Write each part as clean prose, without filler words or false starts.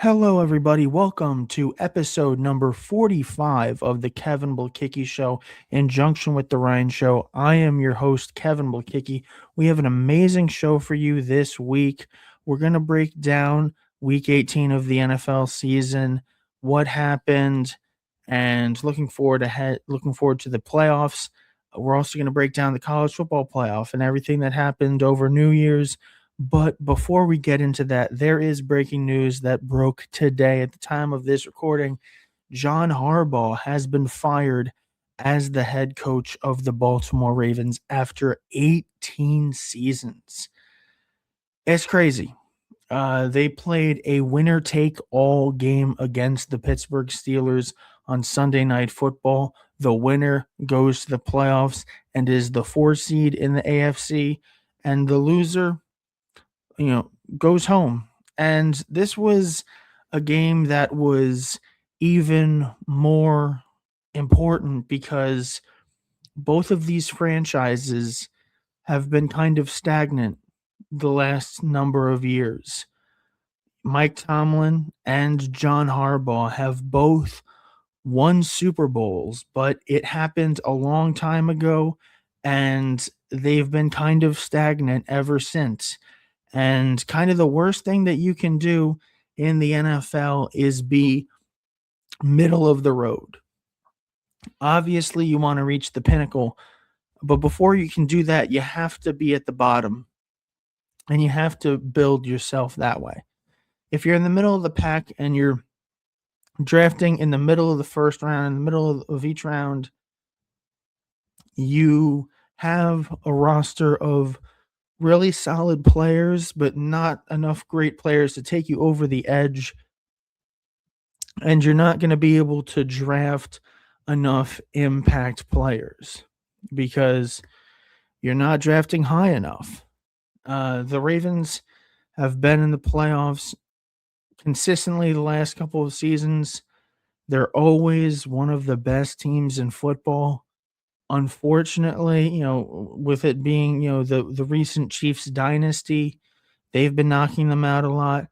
Hello, everybody. Welcome to episode number 45 of the Kevin Blekicki Show in junction with the Ryan Show. I am your host, Kevin Blekicki. We have an amazing show for you this week. We're going to break down week 18 of the NFL season, what happened, and looking forward to the playoffs. We're also going to break down the college football playoff and everything that happened over New Year's. But before we get into that, there is breaking news that broke today at the time of this recording. John Harbaugh has been fired as the head coach of the Baltimore Ravens after 18 seasons. It's crazy. They played a winner-take-all game against the Pittsburgh Steelers on Sunday Night Football. The winner goes to the playoffs and is the 4 seed in the AFC, and the loser goes home. And this was a game that was even more important because both of these franchises have been kind of stagnant the last number of years. Mike Tomlin and John Harbaugh have both won Super Bowls, but it happened a long time ago, and they've been kind of stagnant ever since. And kind of the worst thing that you can do in the NFL is be middle of the road. Obviously, you want to reach the pinnacle, but before you can do that, you have to be at the bottom and you have to build yourself that way. If you're in the middle of the pack and you're drafting in the middle of the first round, in the middle of each round, you have a roster of really solid players, but not enough great players to take you over the edge. And you're not going to be able to draft enough impact players because you're not drafting high enough. The Ravens have been in the playoffs consistently the last couple of seasons. They're always one of the best teams in football. Unfortunately, with it being, the recent Chiefs dynasty, they've been knocking them out a lot.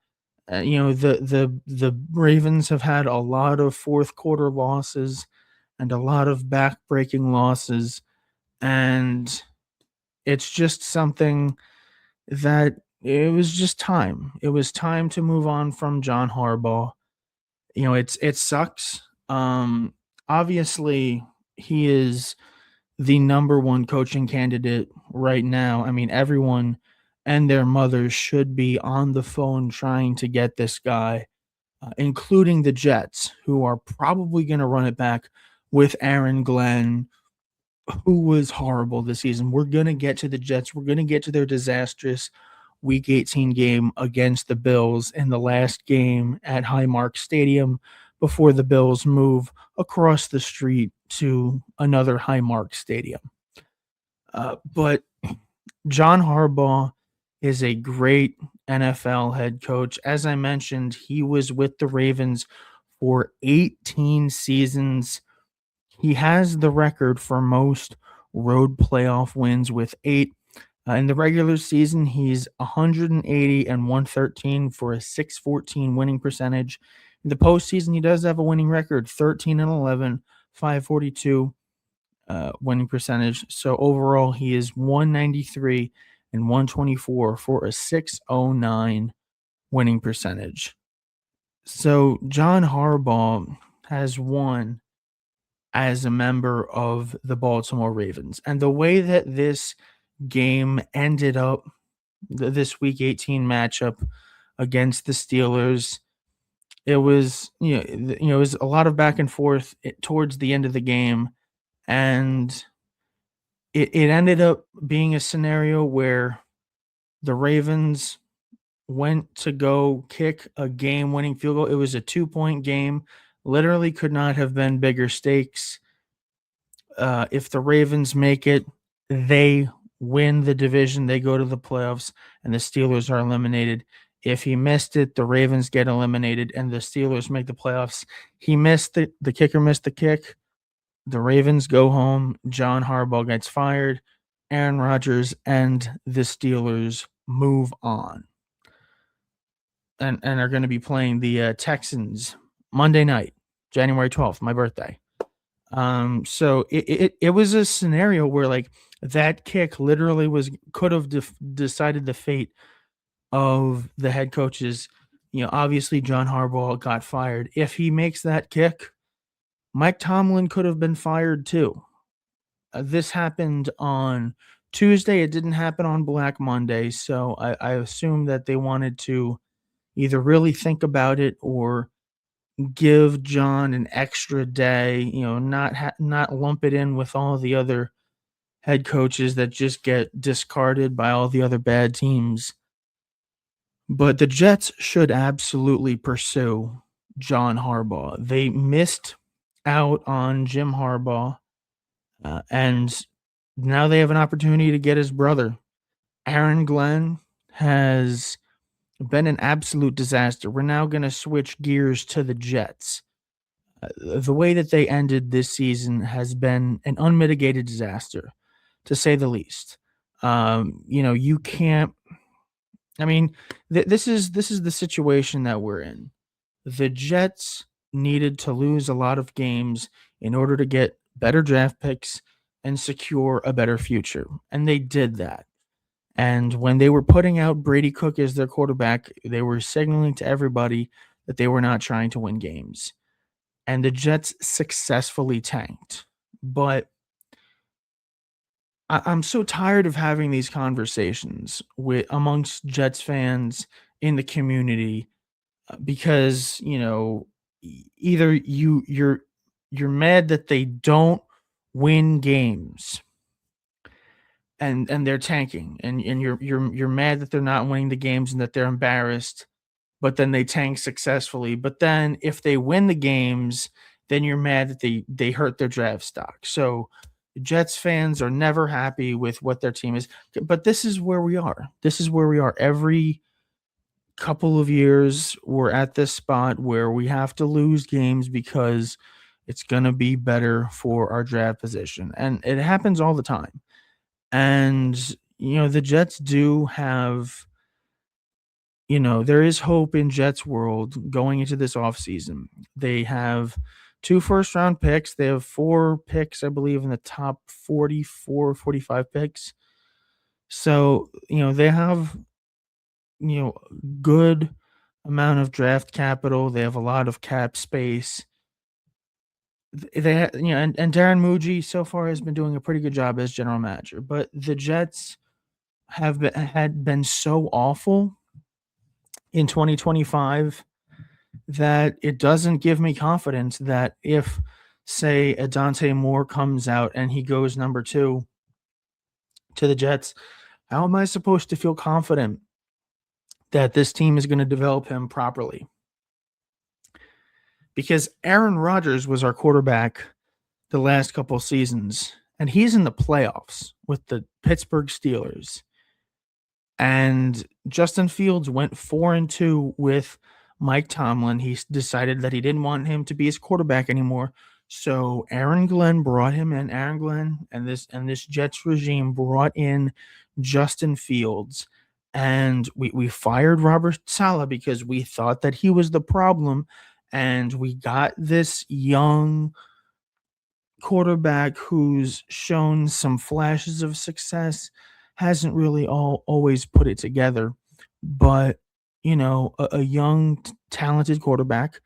The Ravens have had a lot of fourth quarter losses and a lot of back-breaking losses, and it's just something that it was just time. It was time to move on from John Harbaugh. It sucks. Obviously, he is the number one coaching candidate right now. I mean, everyone and their mothers should be on the phone trying to get this guy, including the Jets, who are probably going to run it back with Aaron Glenn, who was horrible this season. We're going to get to the Jets. We're going to get to their disastrous Week 18 game against the Bills in the last game at Highmark Stadium before the Bills move across the street to another Highmark Stadium. But John Harbaugh is a great NFL head coach. As I mentioned, he was with the Ravens for 18 seasons. He has the record for most road playoff wins with 8. In the regular season, he's 180 and 113 for a 614 winning percentage. In the postseason, he does have a winning record, 13 and 11, 542 winning percentage. So overall, he is 193 and 124 for a 609 winning percentage. So John Harbaugh has won as a member of the Baltimore Ravens. And the way that this game ended up, this Week 18 matchup against the Steelers, it was it was a lot of back and forth towards the end of the game, and it ended up being a scenario where the Ravens went to go kick a game-winning field goal. It was a 2-point game. Literally could not have been bigger stakes. If the Ravens make it, they win the division, they go to the playoffs, and the Steelers are eliminated. If he missed it, the Ravens get eliminated, and the Steelers make the playoffs. He missed it. The kicker missed the kick. The Ravens go home. John Harbaugh gets fired. Aaron Rodgers and the Steelers move on. and are going to be playing the Texans Monday night, January 12th, my birthday. So it was a scenario where like that kick literally could have decided the fate of the head coaches. Obviously John Harbaugh got fired. If he makes that kick, Mike Tomlin could have been fired too. This happened on Tuesday. It didn't happen on Black Monday. So I assume that they wanted to either really think about it or give John an extra day, not lump it in with all the other head coaches that just get discarded by all the other bad teams. But the Jets should absolutely pursue John Harbaugh. They missed out on Jim Harbaugh, and now they have an opportunity to get his brother. Aaron Glenn has been an absolute disaster. We're now going to switch gears to the Jets. The way that they ended this season has been an unmitigated disaster, to say the least. You can't. I mean, this is the situation that we're in. The Jets needed to lose a lot of games in order to get better draft picks and secure a better future, and they did that. And when they were putting out Brady Cook as their quarterback, they were signaling to everybody that they were not trying to win games. And the Jets successfully tanked. But I'm so tired of having these conversations amongst Jets fans in the community because either you're mad that they don't win games and they're tanking and you're mad that they're not winning the games and that they're embarrassed, but then they tank successfully. But then if they win the games, then you're mad that they hurt their draft stock. So Jets fans are never happy with what their team is. But this is where we are. Every couple of years, we're at this spot where we have to lose games because it's going to be better for our draft position. And it happens all the time. And, the Jets do have, there is hope in Jets world going into this offseason. They have 2 first-round picks. They have 4 picks, I believe, in the top 44, 45 picks. So, they have, good amount of draft capital. They have a lot of cap space. And Darren Muji so far has been doing a pretty good job as general manager. But the Jets had been so awful in 2025 that it doesn't give me confidence that if, say, a Dante Moore comes out and he goes number 2 to the Jets, how am I supposed to feel confident that this team is going to develop him properly? Because Aaron Rodgers was our quarterback the last couple of seasons, and he's in the playoffs with the Pittsburgh Steelers. And Justin Fields went 4-2 with Mike Tomlin. He decided that he didn't want him to be his quarterback anymore. So Aaron Glenn brought him in. Aaron Glenn and this Jets regime brought in Justin Fields. And we fired Robert Saleh because we thought that he was the problem. And we got this young quarterback who's shown some flashes of success, hasn't really always put it together, but a young talented quarterback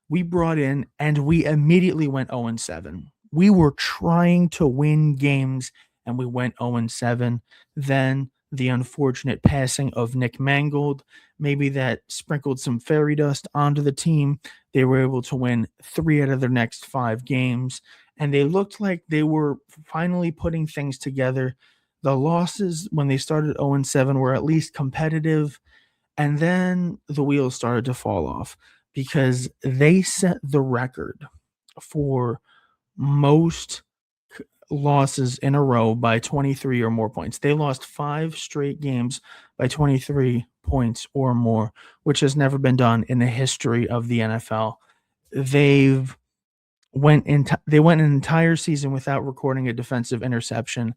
we brought in, and we immediately went 0-7. We were trying to win games and we went 0-7. Then the unfortunate passing of Nick Mangold, maybe that sprinkled some fairy dust onto the team. They were able to win 3 out of their next 5 games, and they looked like they were finally putting things together. The losses when they started 0-7 were at least competitive, and then the wheels started to fall off because they set the record for most losses in a row by 23 or more points. They lost 5 straight games by 23 points or more, which has never been done in the history of the NFL. They went an entire season without recording a defensive interception.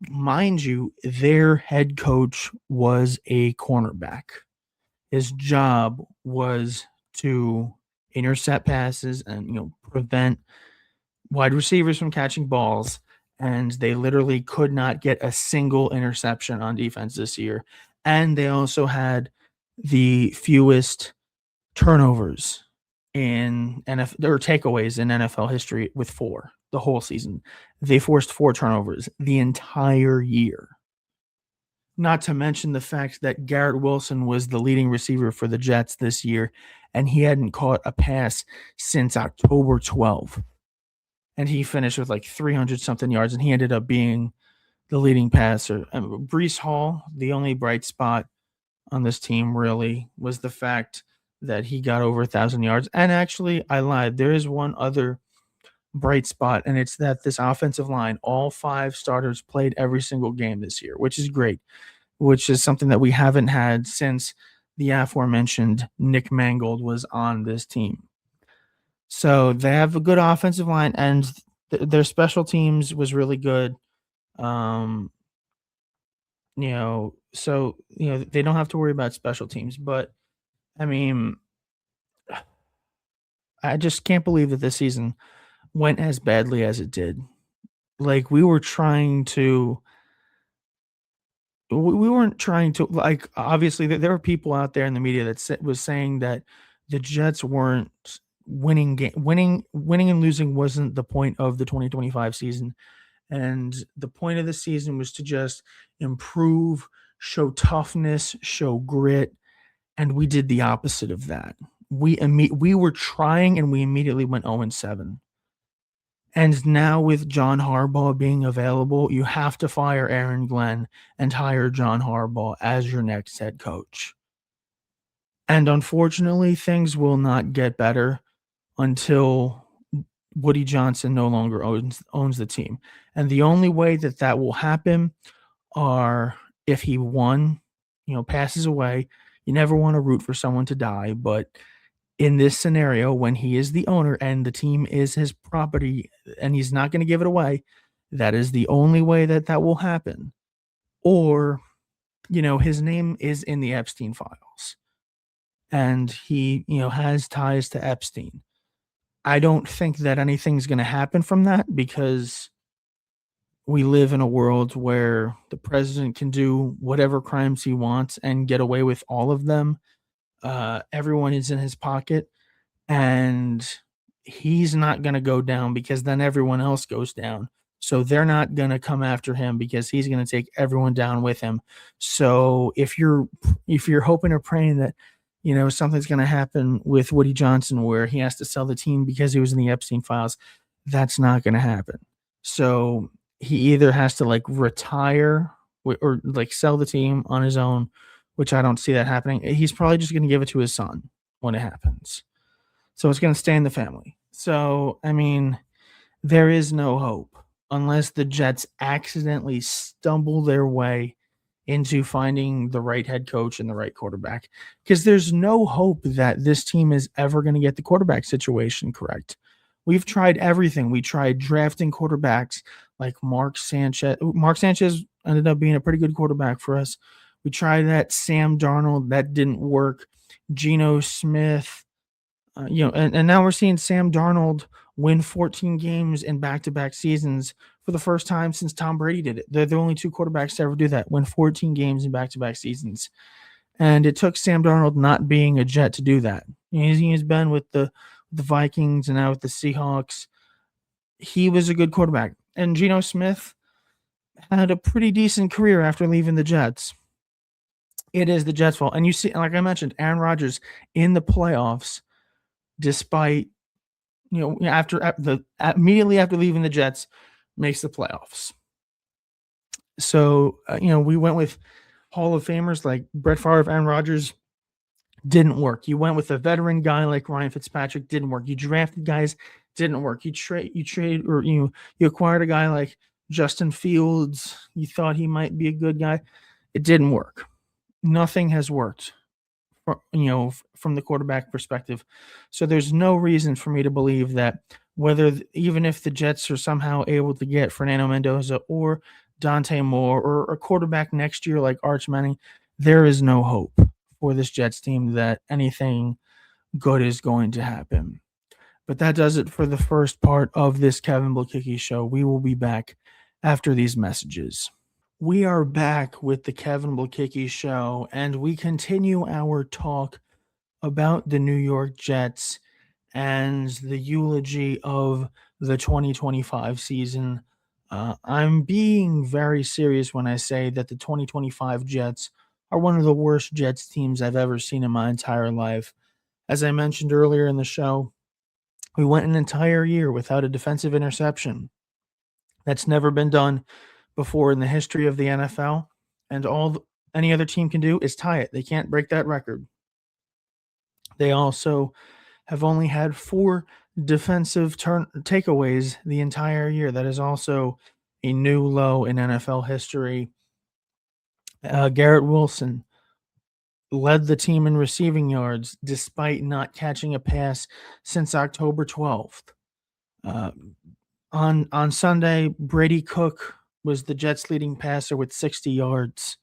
Mind you, their head coach was a cornerback. His job was to intercept passes and, prevent wide receivers from catching balls, and they literally could not get a single interception on defense this year. And they also had the fewest turnovers in NFL or takeaways in NFL history with 4 the whole season. They forced 4 turnovers the entire year. Not to mention the fact that Garrett Wilson was the leading receiver for the Jets this year, and he hadn't caught a pass since October 12th. And he finished with like 300 something yards, and he ended up being the leading passer. Breece Hall, the only bright spot on this team really was the fact that he got over 1,000 yards. And actually, I lied. There is one other bright spot, and it's that this offensive line, all 5 starters played every single game this year, which is great, which is something that we haven't had since the aforementioned Nick Mangold was on this team. So they have a good offensive line, and their special teams was really good. So they don't have to worry about special teams. But I mean, I just can't believe that this season went as badly as it did. Like we weren't trying to, like, obviously there were people out there in the media that was saying that the Jets weren't winning and losing wasn't the point of the 2025 season. And the point of the season was to just improve, show toughness, show grit. And we did the opposite of that. We were trying, and we immediately went 0-7. And now with John Harbaugh being available, you have to fire Aaron Glenn and hire John Harbaugh as your next head coach. And unfortunately, things will not get better until Woody Johnson no longer owns the team. And the only way that will happen are if he passes away. You never want to root for someone to die, but in this scenario, when he is the owner and the team is his property and he's not going to give it away, that is the only way that will happen. Or, his name is in the Epstein files and he, has ties to Epstein. I don't think that anything's going to happen from that because we live in a world where the president can do whatever crimes he wants and get away with all of them. Everyone is in his pocket, and he's not going to go down because then everyone else goes down. So they're not going to come after him because he's going to take everyone down with him. So if you're hoping or praying that something's going to happen with Woody Johnson where he has to sell the team because he was in the Epstein files, that's not going to happen. So he either has to retire or sell the team on his own, which I don't see that happening. He's probably just going to give it to his son when it happens. So it's going to stay in the family. So, I mean, there is no hope unless the Jets accidentally stumble their way into finding the right head coach and the right quarterback, because there's no hope that this team is ever going to get the quarterback situation correct. We've tried everything. We tried drafting quarterbacks like Mark Sanchez. Mark Sanchez ended up being a pretty good quarterback for us. We tried that Sam Darnold. That didn't work. Geno Smith, and now we're seeing Sam Darnold win 14 games in back-to-back seasons for the first time since Tom Brady did it. They're the only 2 quarterbacks to ever do that, win 14 games in back-to-back seasons. And it took Sam Darnold not being a Jet to do that. He's been with the Vikings and now with the Seahawks. He was a good quarterback. And Geno Smith had a pretty decent career after leaving the Jets. It is the Jets' fault. And you see, like I mentioned, Aaron Rodgers in the playoffs, despite immediately after leaving the Jets, makes the playoffs. So we went with Hall of Famers like Brett Favre, Aaron Rodgers, didn't work. You went with a veteran guy like Ryan Fitzpatrick, didn't work. You drafted guys, didn't work. You acquired a guy like Justin Fields. You thought he might be a good guy. It didn't work. Nothing has worked. From the quarterback perspective. So there's no reason for me to believe that even if the Jets are somehow able to get Fernando Mendoza or Dante Moore or a quarterback next year like Arch Manning, there is no hope for this Jets team that anything good is going to happen. But that does it for the first part of this Kevin Blekicki show. We will be back after these messages. We are back with the Kevin Blekicki show, and we continue our talk about the New York Jets and the eulogy of the 2025 season. I'm being very serious when I say that the 2025 Jets are one of the worst Jets teams I've ever seen in my entire life. As I mentioned earlier in the show, we went an entire year without a defensive interception. That's never been done before in the history of the NFL, and any other team can do is tie it. They can't break that record. They also have only had 4 defensive takeaways the entire year. That is also a new low in NFL history. Garrett Wilson led the team in receiving yards despite not catching a pass since October 12th. On Sunday, Brady Cook was the Jets' leading passer with 60 yards.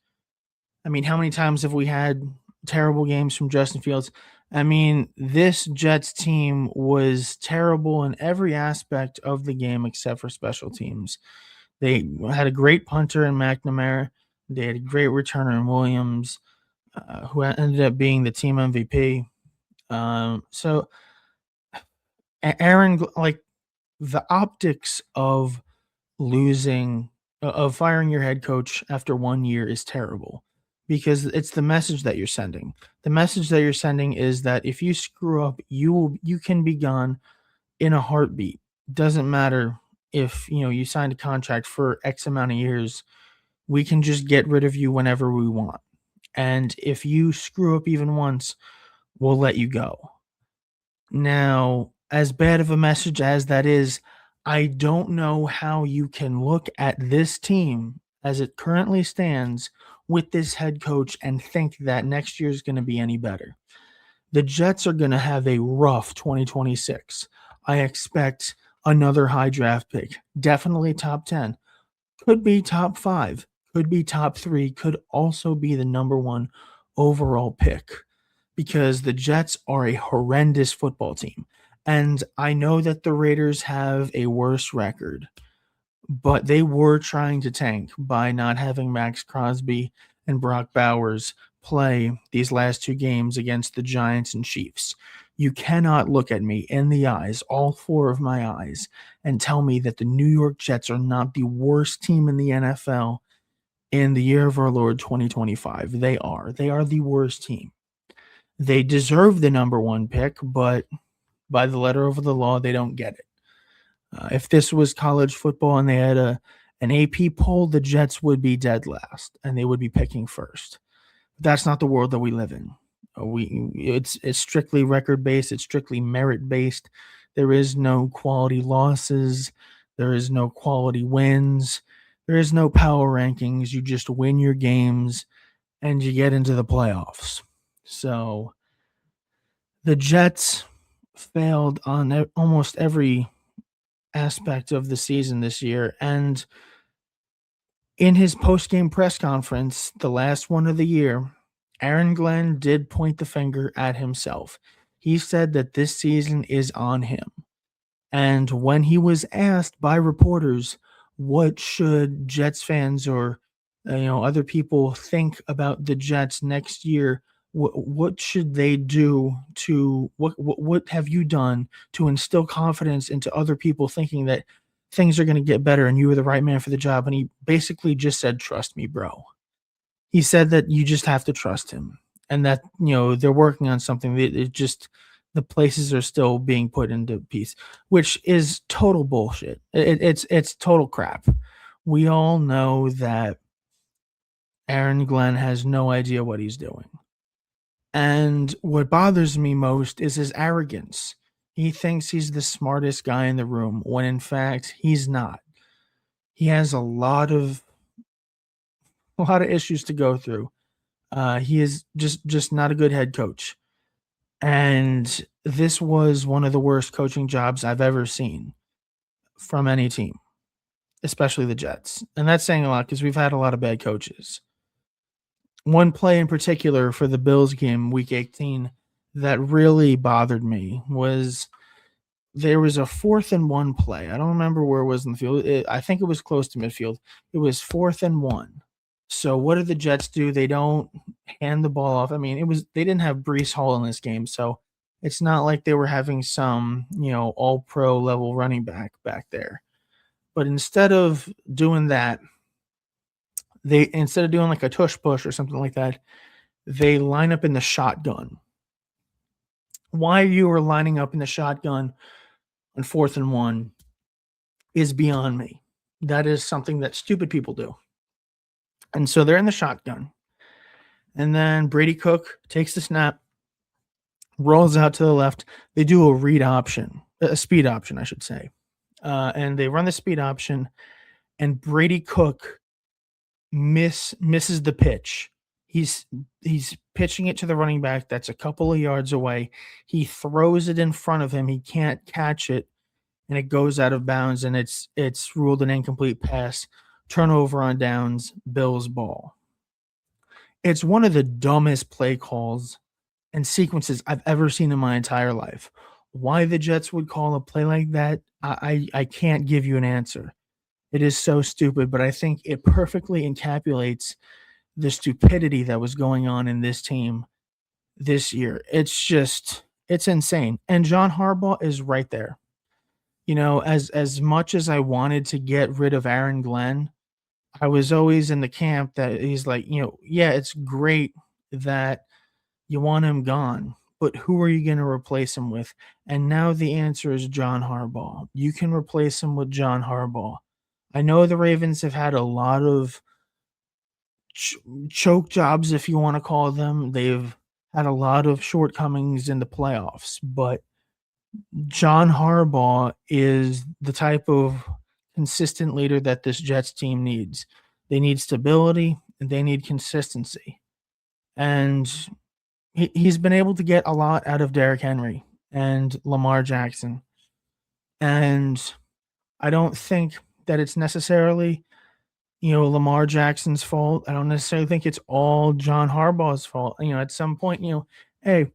I mean, how many times have we had terrible games from Justin Fields? I mean, this Jets team was terrible in every aspect of the game except for special teams. They had a great punter in McNamara. They had a great returner in Williams, who ended up being the team MVP. So Aaron, like the optics of firing your head coach after 1 year is terrible because it's the message that you're sending. The message that you're sending is that if you screw up, you can be gone in a heartbeat. Doesn't matter if you signed a contract for X amount of years. We can just get rid of you whenever we want. And if you screw up even once, we'll let you go. Now, as bad of a message as that is, I don't know how you can look at this team as it currently stands with this head coach and think that next year is going to be any better. The Jets are going to have a rough 2026. I expect another high draft pick, definitely top 10, could be top 5, could be top 3, could also be the number 1 overall pick because the Jets are a horrendous football team. And I know that the Raiders have a worse record, but they were trying to tank by not having Max Crosby and Brock Bowers play these last 2 games against the Giants and Chiefs. You cannot look at me in the eyes, all 4 of my eyes, and tell me that the New York Jets are not the worst team in the NFL in the year of our Lord 2025. They are. They are the worst team. They deserve the number 1 pick, but by the letter of the law, they don't get it. If this was college football and they had an AP poll, the Jets would be dead last and they would be picking first. That's not the world that we live in. It's strictly record based. It's strictly merit based. There is no quality losses. There is no quality wins. There is no power rankings. You just win your games and you get into the playoffs. So the Jets failed on almost every aspect of the season this year. And in his post-game press conference, the last one of the year, Aaron Glenn did point the finger at himself. He said that this season is on him. And when he was asked by reporters, what should Jets fans or other people think about the Jets next year, what should they do to what have you done to instill confidence into other people thinking that things are going to get better and you are the right man for the job? And he basically just said, trust me, bro. He said that you just have to trust him and that, they're working on something. It just, the places are still being put into piece, which is total bullshit. It's total crap. We all know that Aaron Glenn has no idea what he's doing. And what bothers me most is his arrogance. He thinks he's the smartest guy in the room when in fact he's not. He has a lot of issues to go through. He is just not a good head coach. And this was one of the worst coaching jobs I've ever seen from any team, especially the Jets. And that's saying a lot because we've had a lot of bad coaches. one play in particular for the Bills game, Week 18, that really bothered me was there was a 4th and 1 play. I don't remember where it was in the field. I think it was close to midfield. It was 4th and 1. So what did the Jets do? They don't hand the ball off. I mean, they didn't have Breece Hall in this game, so it's not like they were having some, all pro level running back there. But instead of doing like a tush push or something like that, they line up in the shotgun. Why you were lining up in the shotgun on 4th and 1 is beyond me. That is something that stupid people do. And so they're in the shotgun. And then Brady Cook takes the snap, rolls out to the left. They do a speed option, I should say. And they run the speed option, and Brady Cook misses the pitch. He's pitching it to the running back that's a couple of yards away. He throws it in front of him. He can't catch it, and it goes out of bounds, and it's ruled an incomplete pass. Turnover on downs, Bills ball. It's one of the dumbest play calls and sequences I've ever seen in my entire life. Why the Jets would call a play like that, I can't give you an answer. It is so stupid, but I think it perfectly encapsulates the stupidity that was going on in this team this year. It's insane. And John Harbaugh is right there. As much as I wanted to get rid of Aaron Glenn, I was always in the camp that he's like, yeah, it's great that you want him gone, but who are you going to replace him with? And now the answer is John Harbaugh. You can replace him with John Harbaugh. I know the Ravens have had a lot of choke jobs, if you want to call them. They've had a lot of shortcomings in the playoffs, but John Harbaugh is the type of consistent leader that this Jets team needs. They need stability and they need consistency. And he's been able to get a lot out of Derrick Henry and Lamar Jackson. And I don't think that it's necessarily, Lamar Jackson's fault. I don't necessarily think it's all John Harbaugh's fault. At some point, hey,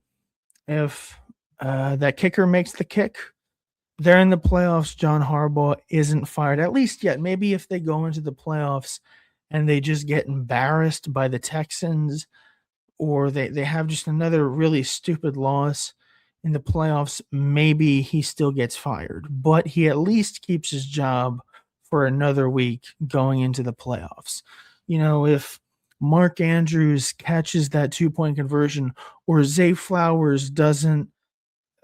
if that kicker makes the kick, they're in the playoffs. John Harbaugh isn't fired, at least yet. Maybe if they go into the playoffs and they just get embarrassed by the Texans, or they have just another really stupid loss in the playoffs, maybe he still gets fired. But he at least keeps his job for another week going into the playoffs. If Mark Andrews catches that 2-point conversion, or Zay Flowers doesn't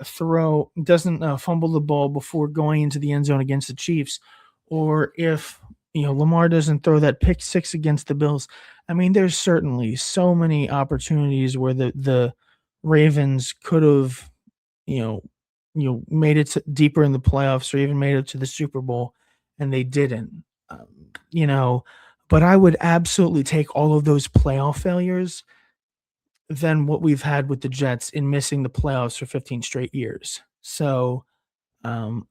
fumble the ball before going into the end zone against the Chiefs, or if Lamar doesn't throw that pick six against the Bills. I mean, there's certainly so many opportunities where the Ravens could have made it deeper in the playoffs or even made it to the Super Bowl, and they didn't. But I would absolutely take all of those playoff failures than what we've had with the Jets in missing the playoffs for 15 straight years. So I'm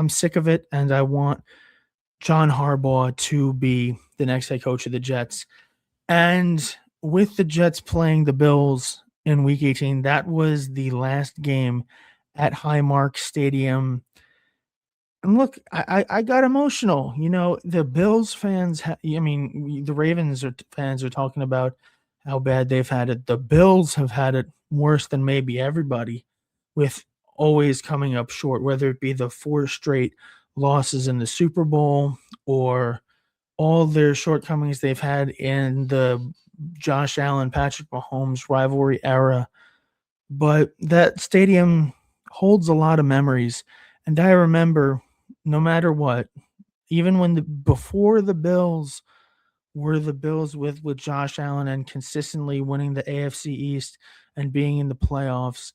sick of it, and I want John Harbaugh to be the next head coach of the Jets. And with the Jets playing the Bills in Week 18, that was the last game at Highmark Stadium. And look, I got emotional. The Bills fans, the Ravens fans are talking about how bad they've had it. The Bills have had it worse than maybe everybody, with always coming up short, whether it be the 4 straight losses in the Super Bowl or all their shortcomings they've had in the Josh Allen, Patrick Mahomes rivalry era. But that stadium holds a lot of memories. And I remember, no matter what, even before the Bills were the Bills with Josh Allen and consistently winning the AFC East and being in the playoffs,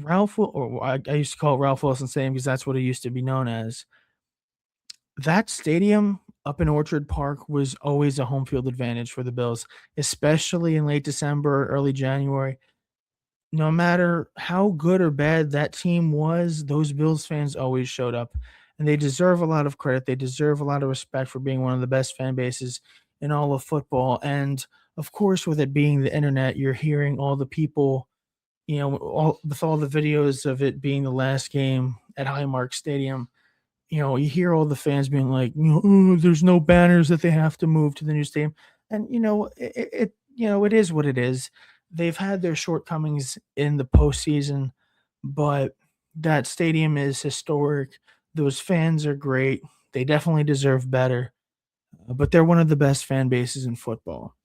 I used to call it Ralph Wilson Stadium because that's what it used to be known as. That stadium up in Orchard Park was always a home field advantage for the Bills, especially in late December, early January. No matter how good or bad that team was, those Bills fans always showed up, and they deserve a lot of credit. They deserve a lot of respect for being one of the best fan bases in all of football. And of course, with it being the internet, you're hearing all the people, with all the videos of it being the last game at Highmark Stadium. You hear all the fans being like, "Oh, there's no banners that they have to move to the new stadium," and it is what it is. They've had their shortcomings in the postseason, but that stadium is historic. Those fans are great. They definitely deserve better, but they're one of the best fan bases in football.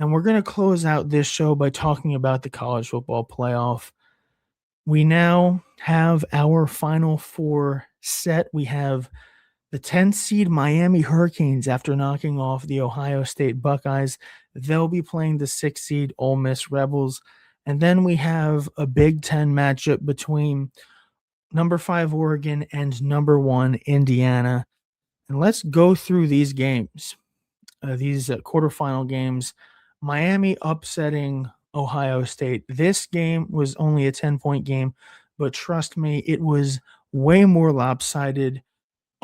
And we're going to close out this show by talking about the college football playoff. We now have our final four set. We have the 10th seed Miami Hurricanes after knocking off the Ohio State Buckeyes. They'll be playing the 6th seed Ole Miss Rebels. And then we have a Big Ten matchup between number 5 Oregon and number 1 Indiana. And let's go through these games, these quarterfinal games. Miami upsetting Ohio State. This game was only a 10-point game, but trust me, it was way more lopsided.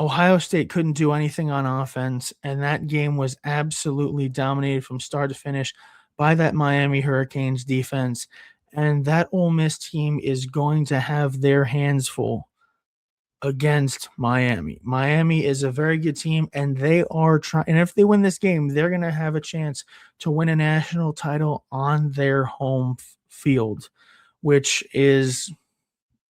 Ohio State couldn't do anything on offense, and that game was absolutely dominated from start to finish by that Miami Hurricanes defense. And that Ole Miss team is going to have their hands full against Miami. Miami is a very good team, and they are trying. And if they win this game, they're going to have a chance to win a national title on their home field, which is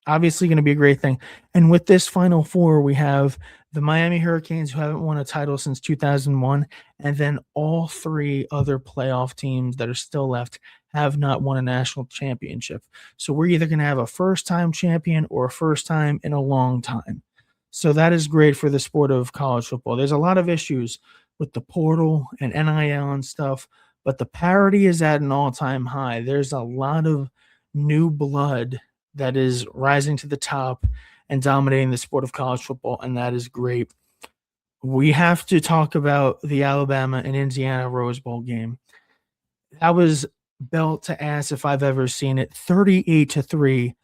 obviously going to be a great thing. And with this Final Four, we have the Miami Hurricanes, who haven't won a title since 2001, and then all three other playoff teams that are still left have not won a national championship. So we're either going to have a first-time champion or a first time in a long time. So that is great for the sport of college football. There's a lot of issues with the portal and NIL and stuff, but the parity is at an all-time high. There's a lot of new blood that is rising to the top and dominating the sport of college football, and that is great. We have to talk about the Alabama and Indiana Rose Bowl game. That was belt to ass if I've ever seen it. 38-3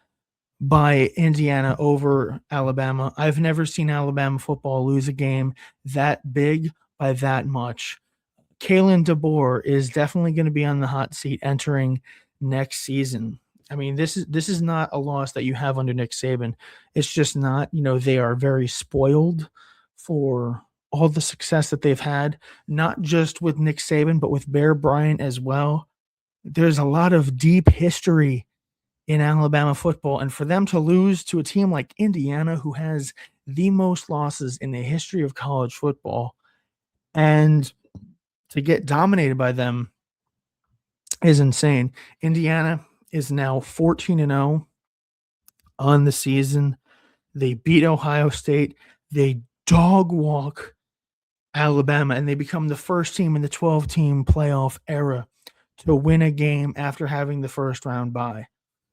by Indiana over Alabama. I've never seen Alabama football lose a game that big by that much. Kalen DeBoer is definitely going to be on the hot seat entering next season. I mean, this is not a loss that you have under Nick Saban. It's just not, they are very spoiled for all the success that they've had, not just with Nick Saban, but with Bear Bryant as well. There's a lot of deep history in Alabama football, and for them to lose to a team like Indiana, who has the most losses in the history of college football, and to get dominated by them is insane. Indiana is now 14-0 on the season. They beat Ohio State. They dog walk Alabama, and they become the first team in the 12-team playoff era to win a game after having the first round bye.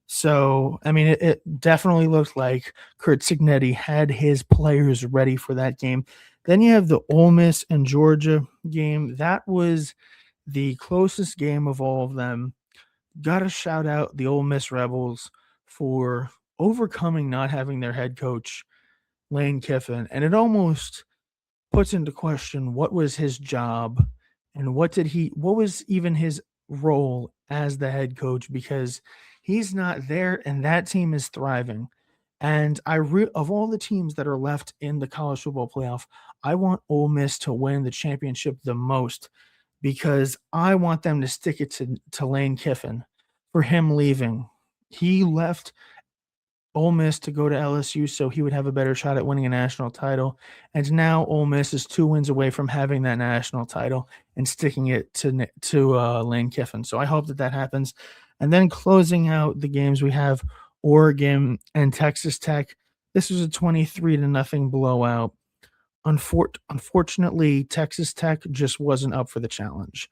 So, I mean, it definitely looked like Kurt Cignetti had his players ready for that game. Then you have the Ole Miss and Georgia game. That was the closest game of all of them. Got to shout out the Ole Miss Rebels for overcoming not having their head coach, Lane Kiffin. And it almost puts into question what was his job and what was even his role as the head coach, because he's not there and that team is thriving. And of all the teams that are left in the college football playoff, I want Ole Miss to win the championship the most, because I want them to stick it to Lane Kiffin for him leaving. He left Ole Miss to go to LSU so he would have a better shot at winning a national title. And now Ole Miss is 2 wins away from having that national title and sticking it to Lane Kiffin. So I hope that happens. And then closing out the games, we have Oregon and Texas Tech. This was a 23-0 blowout. Unfortunately, Texas Tech just wasn't up for the challenge.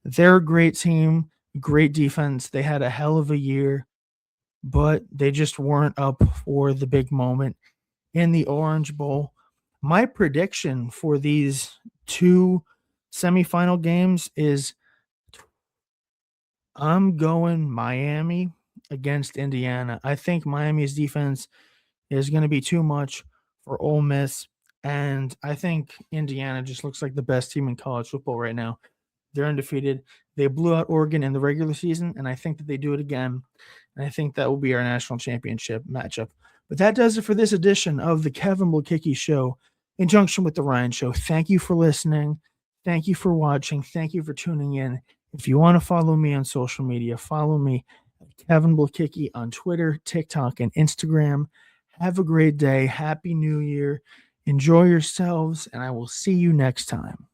They're a great team, great defense. They had a hell of a year, but they just weren't up for the big moment in the Orange Bowl. My prediction for these two semifinal games is I'm going Miami against Indiana. I think Miami's defense is going to be too much for Ole Miss. And I think Indiana just looks like the best team in college football right now. They're undefeated. They blew out Oregon in the regular season, and I think that they do it again. And I think that will be our national championship matchup. But that does it for this edition of the Kevin Blekicki Show, in conjunction with the Ryan Show. Thank you for listening. Thank you for watching. Thank you for tuning in. If you want to follow me on social media, follow me at Kevin Blekicki on Twitter, TikTok, and Instagram. Have a great day. Happy New Year. Enjoy yourselves, and I will see you next time.